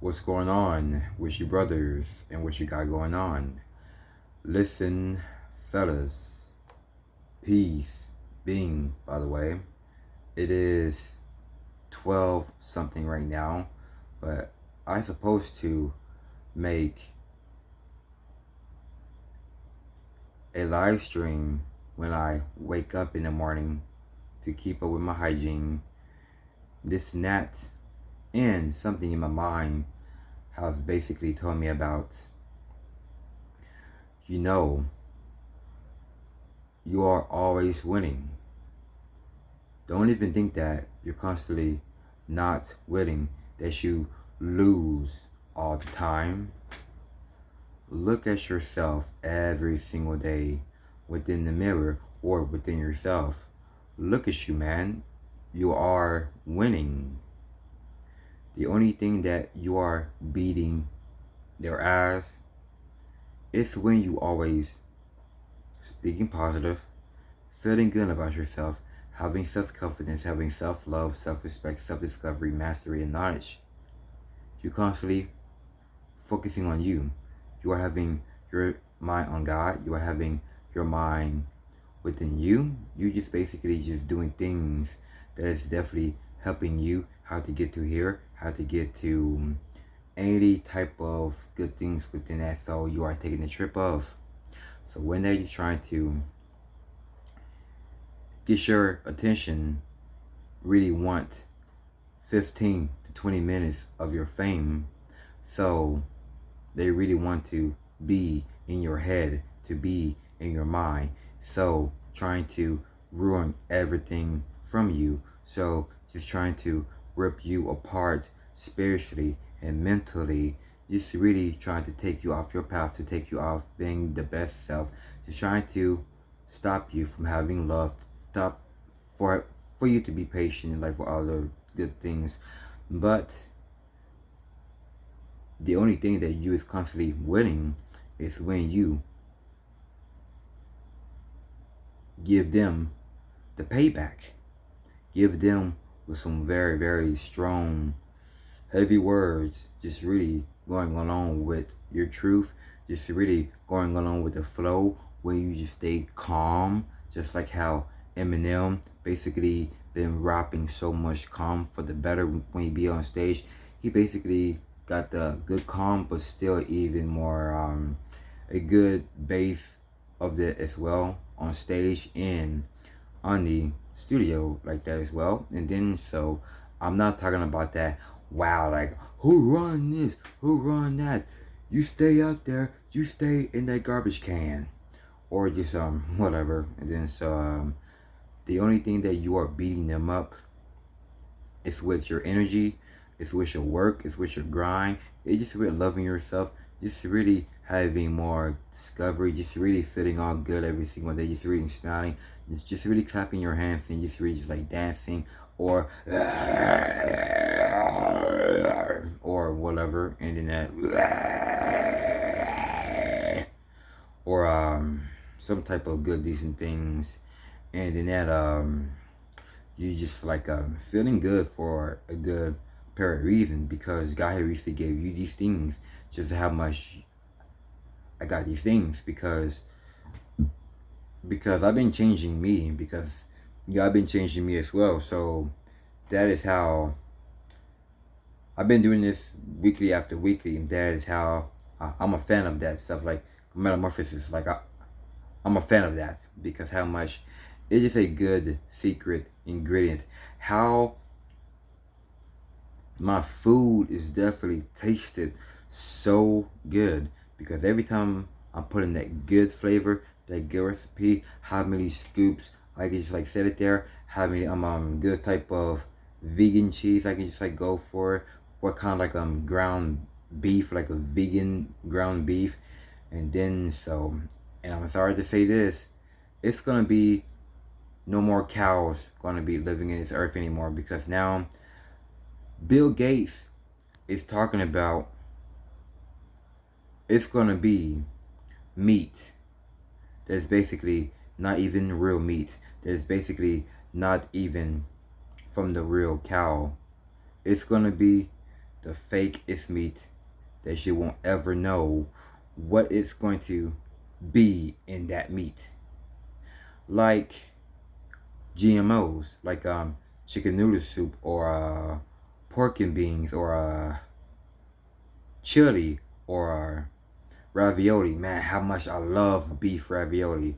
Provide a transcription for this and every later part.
What's going on with you brothers and what you got going on? Listen, fellas, peace, being, by the way. It is 12 something right now, but I'm supposed to make a live stream when I wake up in the morning to keep up with my hygiene, this and that, and something in my mind has basically told me about, you are always winning. Don't even think that you're constantly not winning, that you lose all the time. Look at yourself every single day within the mirror or within yourself. Look at you, man. You are winning. The only thing that you are beating their ass is when you always speaking positive, feeling good about yourself, having self-confidence, having self-love, self-respect, self-discovery, mastery, and knowledge. You're constantly focusing on you. You are having your mind on God. You are having your mind within you. You're just basically just doing things that is definitely helping you how to get to here, how to get to any type of good things within that soul you are taking the trip of. So when they're just trying to get your attention, really want 15 to 20 minutes of your fame, so they really want to be in your head, to be in your mind, so trying to ruin everything from you, so just trying to rip you apart spiritually and mentally, just really trying to take you off your path, to take you off being the best self, just trying to stop you from having love, stop for you to be patient in life with all the good things. But the only thing that you is constantly winning is when you give them the payback. Give them with some very, very strong, heavy words, just really going along with your truth, just really going along with the flow, where you just stay calm, just like how Eminem basically been rapping so much calm for the better when he be on stage. He basically got the good calm, but still even more a good bass of it as well on stage and on the studio like that as well. And then so I'm not talking about that, wow, like who run this, who run that, you stay out there, you stay in that garbage can, or just whatever. And then so the only thing that you are beating them up is with your energy, it's with your work, it's with your grind, it's just with loving yourself, just really having more discovery, just really feeling all good every single day, just really smiling, just really clapping your hands and just really just like dancing or whatever, and then that or some type of good decent things, and then that you just like feeling good for a good pair of reasons, because God had recently gave you these things, just how much I got these things, because I've been changing me, because God been changing me as well. So that is how I've been doing this weekly after weekly, and that is how I'm a fan of that stuff, like metamorphosis. Like I'm a fan of that, because how much it is a good secret ingredient. How my food is definitely tasted so good, because every time I'm putting that good flavor, that good recipe, how many scoops I can just like set it there, how many good type of vegan cheese I can just like go for, what kind of like ground beef, like a vegan ground beef. And then so, and I'm sorry to say this, it's gonna be no more cows gonna be living in this earth anymore, because now Bill Gates is talking about it's gonna be meat that's basically not even real meat, that's basically not even from the real cow. It's gonna be the fakest meat that you won't ever know what it's going to be in that meat. Like GMOs, like chicken noodle soup, or pork and beans, or chili, or ravioli. Man, how much I love beef ravioli.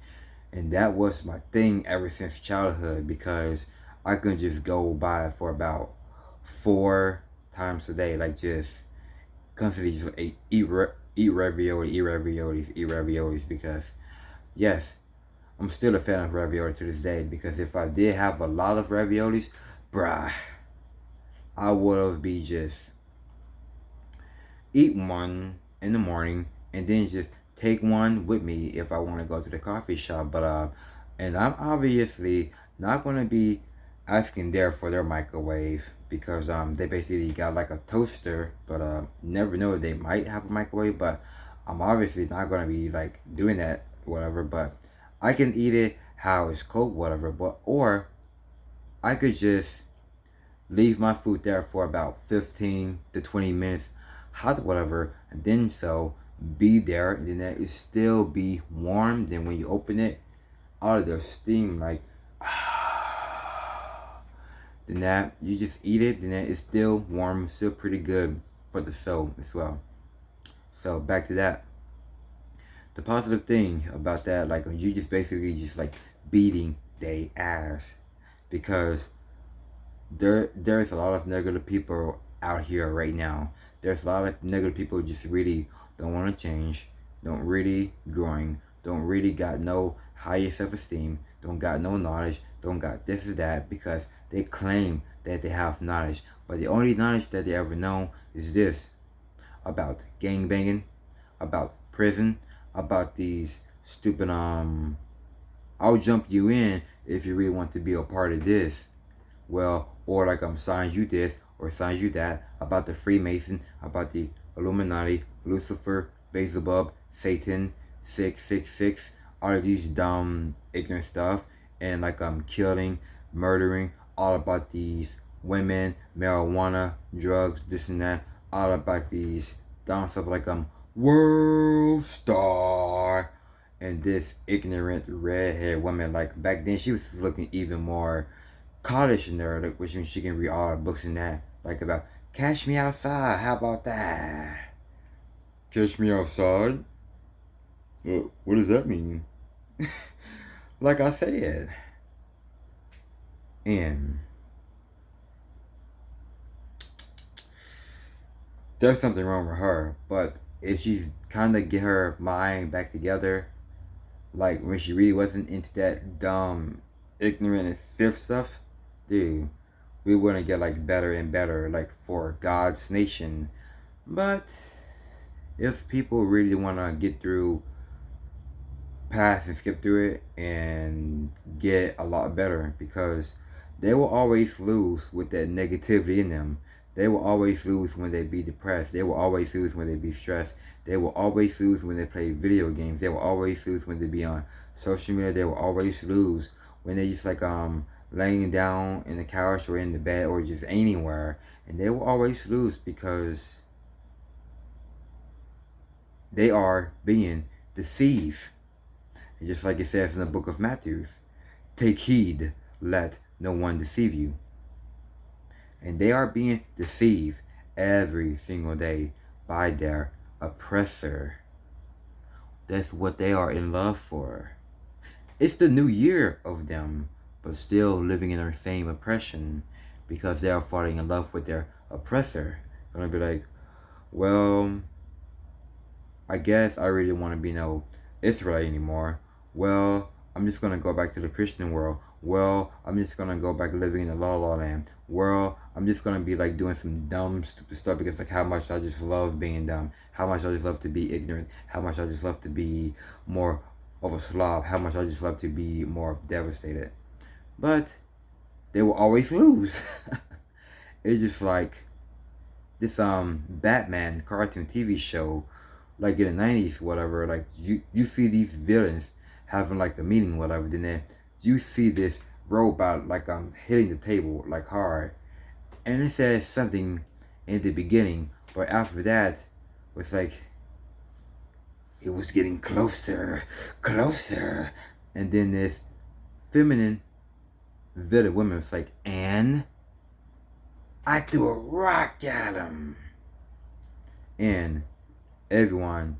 And that was my thing ever since childhood, because I could just go by for about 4 times a day, like just constantly just eat ravioli, eat raviolis, because yes, I'm still a fan of ravioli to this day, because if I did have a lot of raviolis, bruh, I would have be just eat one in the morning and then just take one with me if I want to go to the coffee shop. But and I'm obviously not going to be asking there for their microwave, because they basically got like a toaster, but never know, they might have a microwave, but I'm obviously not going to be like doing that, whatever. But I can eat it how it's cooked, whatever. But or I could just leave my food there for about 15 to 20 minutes, hot, whatever, and then so be there, and then it still be warm. Then when you open it, all of the steam, like, then that you just eat it, then it's still warm, still pretty good for the soul as well. So back to that. The positive thing about that, like, you just basically just like beating they ass, because there's a lot of negative people out here right now. There's a lot of negative people who just really don't want to change, don't really growing, don't really got no higher self-esteem, don't got no knowledge, don't got this or that, because they claim that they have knowledge, but the only knowledge that they ever know is this: about gang banging, about prison, about these stupid I'll jump you in if you really want to be a part of this. Well, or like signs you this or signs you that, about the Freemason, about the Illuminati, Lucifer, Beelzebub, Satan, 666, all of these dumb ignorant stuff, and like killing, murdering, all about these women, marijuana, drugs, this and that, all about these dumb stuff like world star, and this ignorant redhead woman. Like back then she was looking even more college nerd, like, which means she can read all the books and that, like about Catch Me Outside. How about that? Catch Me Outside? What does that mean? Like I said. And there's something wrong with her, but if she's kind of get her mind back together, like when she really wasn't into that dumb, ignorant, and fifth stuff, dude, we wouldn't get like better and better, like for God's nation. But if people really want to get through, pass and skip through it, and get a lot better, because they will always lose with that negativity in them. They will always lose when they be depressed. They will always lose when they be stressed. They will always lose when they play video games. They will always lose when they be on social media. They will always lose when they just like laying down in the couch or in the bed or just anywhere. And they will always lose because they are being deceived. And just like it says in the book of Matthew, take heed, let no one deceive you. And they are being deceived every single day by their oppressor. That's what they are in love for. It's the new year of them, but still living in their same oppression, because they are falling in love with their oppressor. Gonna be like, well, I guess I really want to be no Israelite anymore. Well, I'm just gonna go back to the Christian world. Well, I'm just gonna go back living in the La La Land. Well, I'm just gonna be like doing some dumb, stupid stuff, because like how much I just love being dumb, how much I just love to be ignorant, how much I just love to be more of a slob, how much I just love to be more devastated. But they will always lose. It's just like this Batman cartoon TV show, like in the 90s, whatever. Like you see these villains having like a meeting, whatever. Then you see this robot like hitting the table like hard, and it says something in the beginning, but after that, it's like it was getting closer, closer, and then this feminine villain woman was like, and I threw a rock at him, and everyone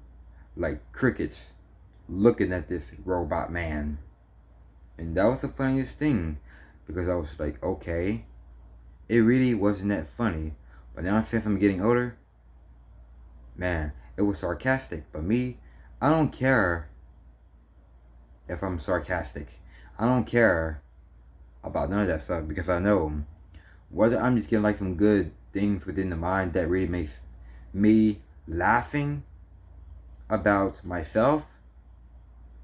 like crickets looking at this robot man. And that was the funniest thing, because I was like, okay, it really wasn't that funny. But now since I'm getting older, man, it was sarcastic. But me, I don't care if I'm sarcastic. I don't care about none of that stuff, because I know whether I'm just getting like some good things within the mind that really makes me laughing about myself.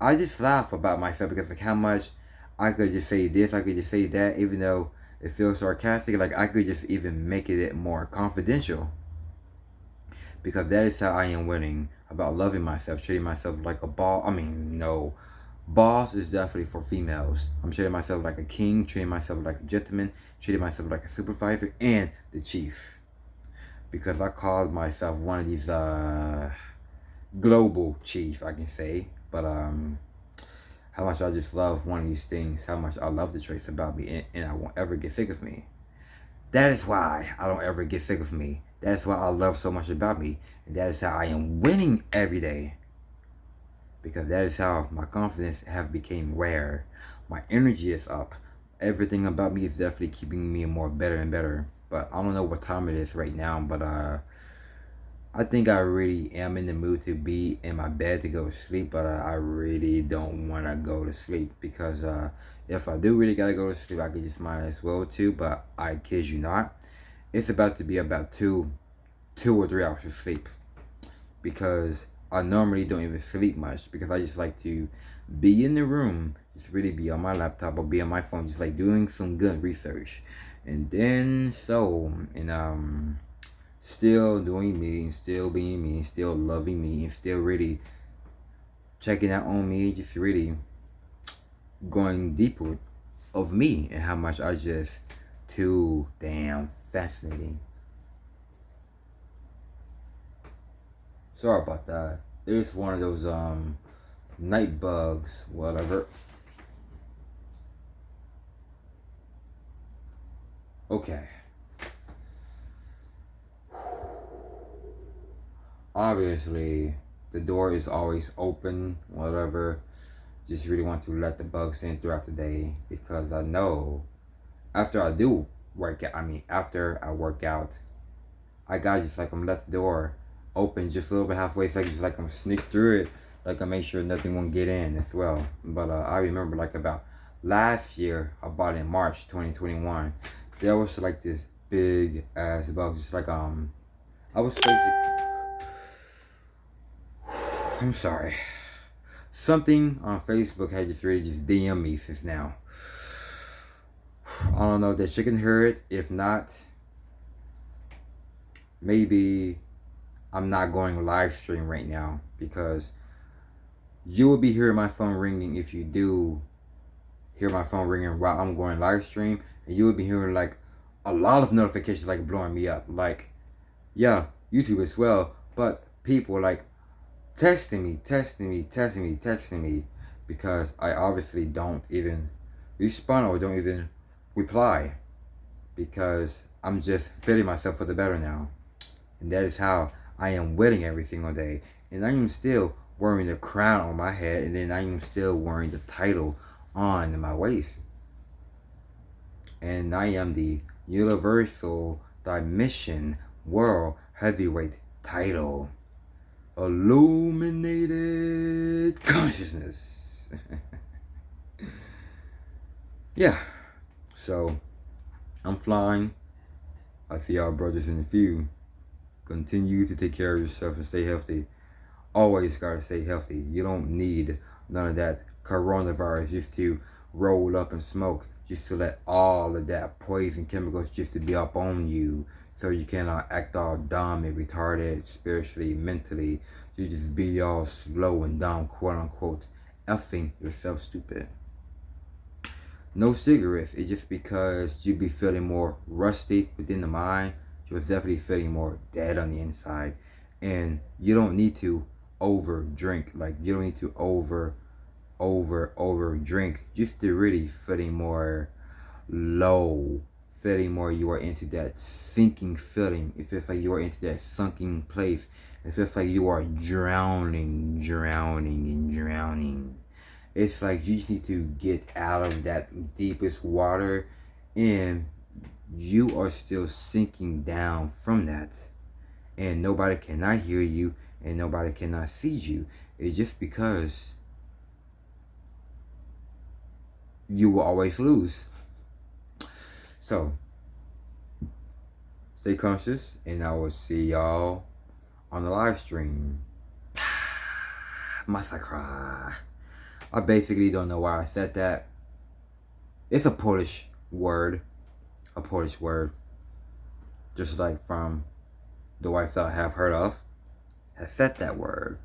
I just laugh about myself, because like how much I could just say this, I could just say that, even though it feels sarcastic. Like I could just even make it more confidential, because that is how I am winning about loving myself, treating myself like a boss. I mean, no, boss is definitely for females. I'm treating myself like a king, treating myself like a gentleman, treating myself like a supervisor and the chief, because I called myself one of these global chief, I can say. But how much I just love one of these things, how much I love the traits about me, and I won't ever get sick of me. That is why I don't ever get sick of me. That is why I love so much about me, and that is how I am winning every day, because that is how my confidence have become rare. My energy is up. Everything about me is definitely keeping me more better and better. But I don't know what time it is right now, but I think I really am in the mood to be in my bed to go to sleep, but I really don't want to go to sleep, because if I do really gotta go to sleep, I could just might as well too. But I kid you not, it's about to be about two or 3 hours of sleep, because I normally don't even sleep much, because I just like to be in the room, just really be on my laptop or be on my phone, just like doing some good research, and then still doing me, and still being me, and still loving me, and still really checking out on me, just really going deeper of me and how much I just too damn fascinating. Sorry about that. It's one of those night bugs, whatever. Okay. Obviously, the door is always open, whatever. Just really want to let the bugs in throughout the day, because I know after I do work out, after I work out, I gotta just like I'm let the door open just a little bit halfway, so I just like I'm sneak through it, like I make sure nothing won't get in as well. But I remember like about last year, I bought in March 2021. There was like this big ass bug, just like I was facing. I'm sorry. Something on Facebook had just really just DM me since now. I don't know if that shit can hear it. If not, maybe I'm not going live stream right now, because you will be hearing my phone ringing if you do hear my phone ringing while I'm going live stream, and you will be hearing like a lot of notifications like blowing me up. Like, yeah, YouTube as well, but people like texting me, because I obviously don't even respond or don't even reply, because I'm just feeling myself for the better now. And that is how I am winning every single day. And I am still wearing the crown on my head, and then I am still wearing the title on my waist. And I am the Universal Dimension World Heavyweight title. Illuminated consciousness. Yeah. So, I'm flying. I see our brothers in the few. Continue to take care of yourself and stay healthy. Always gotta stay healthy. You don't need none of that coronavirus just to roll up and smoke, just to let all of that poison chemicals just to be up on you, so you cannot act all dumb and retarded spiritually, mentally. You just be all slow and dumb, quote unquote, effing yourself stupid. No cigarettes. It's just because you be feeling more rusty within the mind. You're definitely feeling more dead on the inside. And you don't need to over drink. Like, you don't need to over drink. Just to really feeling more low. Feeling more you are into that sinking feeling. It feels like you are into that sunken place. It feels like you are drowning. It's like you just need to get out of that deepest water, and you are still sinking down from that. And nobody cannot hear you, and nobody cannot see you. It's just because you will always lose. So, stay conscious, and I will see y'all on the live stream. Massacre. I basically don't know why I said that. It's a Polish word. Just like from the wife that I have heard of has said that word.